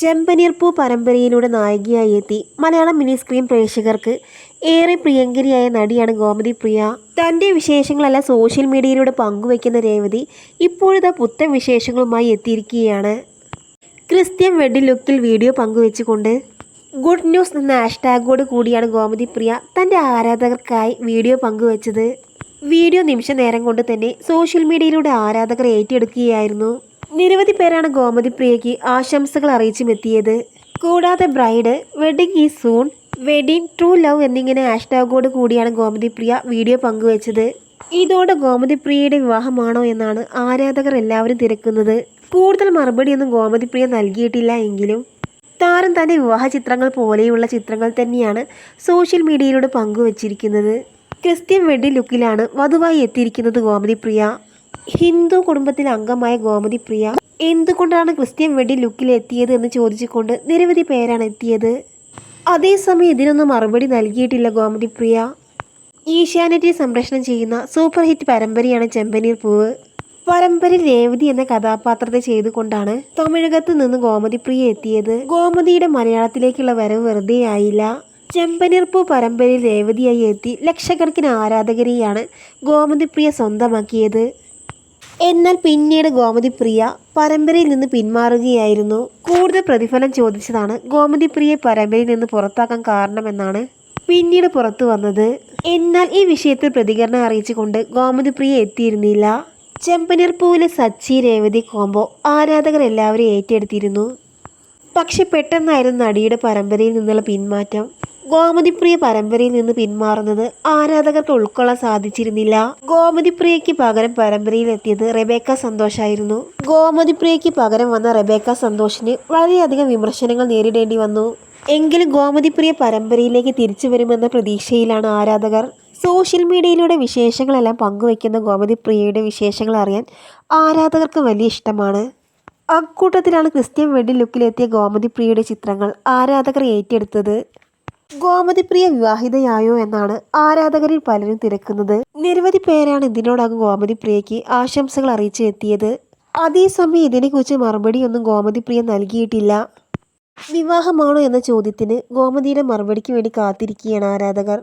ചെമ്പനീർപ്പൂ പരമ്പരയിലൂടെ നായികയായി എത്തി Malayalam mini screen പ്രേക്ഷകർക്ക് ഏറെ പ്രിയങ്കരിയായ നടിയാണ് ഗോമതി പ്രിയ. തൻ്റെ വിശേഷങ്ങളെല്ലാം സോഷ്യൽ മീഡിയയിലൂടെ പങ്കുവയ്ക്കുന്ന രേവതി ഇപ്പോഴിതാ പുത്തൻ വിശേഷങ്ങളുമായി എത്തിയിരിക്കുകയാണ്. ക്രിസ്ത്യൻ വെഡ്ഡിംഗ് ലുക്കിൽ വീഡിയോ പങ്കുവെച്ചുകൊണ്ട് ഗുഡ് ന്യൂസ് എന്ന ഹാഷ്ടാഗോട് കൂടിയാണ് ഗോമതി പ്രിയ തൻ്റെ ആരാധകർക്കായി വീഡിയോ പങ്കുവച്ചത്. വീഡിയോ നിമിഷ നേരം കൊണ്ട് തന്നെ സോഷ്യൽ മീഡിയയിലൂടെ ആരാധകർ ഏറ്റെടുക്കുകയായിരുന്നു. നിരവധി പേരാണ് ഗോമതി പ്രിയയ്ക്ക് ആശംസകൾ അറിയിച്ചുമെത്തിയത്. കൂടാതെ bride, wedding is soon, wedding, true love എന്നിങ്ങനെ ഹാഷ്ടാഗോട് കൂടിയാണ് ഗോമതി പ്രിയ വീഡിയോ പങ്കുവച്ചത്. ഇതോടെ ഗോമതി പ്രിയയുടെ വിവാഹമാണോ എന്നാണ് ആരാധകർ എല്ലാവരും തിരക്കുന്നത്. കൂടുതൽ മറുപടിയൊന്നും ഗോമതി പ്രിയ നൽകിയിട്ടില്ല എങ്കിലും താരം തൻ്റെ വിവാഹ ചിത്രങ്ങൾ പോലെയുള്ള ചിത്രങ്ങൾ തന്നെയാണ് സോഷ്യൽ മീഡിയയിലൂടെ പങ്കുവച്ചിരിക്കുന്നത്. ക്രിസ്ത്യൻ വെഡ്ഡിംഗ് ലുക്കിലാണ് വധുവായി എത്തിയിരിക്കുന്നത് ഗോമതി പ്രിയ. ഹിന്ദു കുടുംബത്തിലെ അംഗമായ ഗോമതി പ്രിയ എന്തുകൊണ്ടാണ് ക്രിസ്ത്യൻ വെഡ്ഡിംഗ് ലുക്കിൽ എത്തിയത് എന്ന് ചോദിച്ചുകൊണ്ട് നിരവധി പേരാണ് എത്തിയത്. അതേസമയം ഇതിനൊന്നും മറുപടി നൽകിയിട്ടില്ല ഗോമതി പ്രിയ. ഏഷ്യാനെറ്റിൽ സംപ്രേഷണം ചെയ്യുന്ന സൂപ്പർ ഹിറ്റ് പരമ്പരയാണ് ചെമ്പനീർപ്പൂവ്. പരമ്പരയിൽ രേവതി എന്ന കഥാപാത്രത്തെ ചെയ്തുകൊണ്ടാണ് തമിഴകത്ത് നിന്ന് ഗോമതി പ്രിയ എത്തിയത്. ഗോമതിയുടെ മലയാളത്തിലേക്കുള്ള വരവ് വെറുതെ ആയില്ല. ചെമ്പനീർപ്പൂ പരമ്പരയിൽ രേവതിയായി എത്തി ലക്ഷക്കണക്കിന് ആരാധകരെയാണ് ഗോമതി പ്രിയ സ്വന്തമാക്കിയത്. എന്നാൽ പിന്നീട് ഗോമതി പ്രിയ പരമ്പരയിൽ നിന്ന് പിന്മാറുകയായിരുന്നു. കൂടുതൽ പ്രതിഫലം ചോദിച്ചതാണ് ഗോമതി പ്രിയയെ പരമ്പരയിൽ നിന്ന് പുറത്താക്കാൻ കാരണമെന്നാണ് പിന്നീട് പുറത്തു വന്നത്. എന്നാൽ ഈ വിഷയത്തിൽ പ്രതികരണം അറിയിച്ചുകൊണ്ട് ഗോമതി പ്രിയ എത്തിയിരുന്നില്ല. ചെമ്പനീർപ്പൂവിലെ സച്ചി രേവതി കോംബോ ആരാധകർ എല്ലാവരും ഏറ്റെടുത്തിരുന്നു. പക്ഷെ പെട്ടെന്നായിരുന്നു നടിയുടെ പരമ്പരയിൽ നിന്നുള്ള പിന്മാറ്റം. ഗോമതി പ്രിയ പരമ്പരയിൽ നിന്ന് പിന്മാറുന്നത് ആരാധകർക്ക് ഉൾക്കൊള്ളാൻ സാധിച്ചിരുന്നില്ല. ഗോമതി പ്രിയയ്ക്ക് പകരം പരമ്പരയിൽ എത്തിയത് റെബേക്ക സന്തോഷായിരുന്നു. ഗോമതി പ്രിയയ്ക്ക് പകരം വന്ന റെബേക്ക സന്തോഷിന് വളരെയധികം വിമർശനങ്ങൾ നേരിടേണ്ടി വന്നു. എങ്കിലും ഗോമതി പ്രിയ പരമ്പരയിലേക്ക് തിരിച്ചു വരുമെന്ന പ്രതീക്ഷയിലാണ് ആരാധകർ. സോഷ്യൽ മീഡിയയിലൂടെ വിശേഷങ്ങളെല്ലാം പങ്കുവയ്ക്കുന്ന ഗോമതി പ്രിയയുടെ വിശേഷങ്ങൾ അറിയാൻ ആരാധകർക്ക് വലിയ ഇഷ്ടമാണ്. അക്കൂട്ടത്തിലാണ് ക്രിസ്ത്യൻ വെഡ്ഡിംഗ് ലുക്കിലെത്തിയ ഗോമതി പ്രിയയുടെ ചിത്രങ്ങൾ ആരാധകർ ഏറ്റെടുത്തത്. ഗോമതി പ്രിയ വിവാഹിതയായോ എന്നാണ് ആരാധകരിൽ പലരും തിരക്കുന്നത്. നിരവധി പേരാണ് ഇതിനോടകം ഗോമതി പ്രിയയ്ക്ക് ആശംസകൾ അറിയിച്ച് എത്തിയത്. അതേസമയം ഇതിനെക്കുറിച്ച് മറുപടിയൊന്നും ഗോമതി പ്രിയ നൽകിയിട്ടില്ല. വിവാഹമാണോ എന്ന ചോദ്യത്തിന് ഗോമതിയുടെ മറുപടിക്ക് വേണ്ടി കാത്തിരിക്കുകയാണ് ആരാധകർ.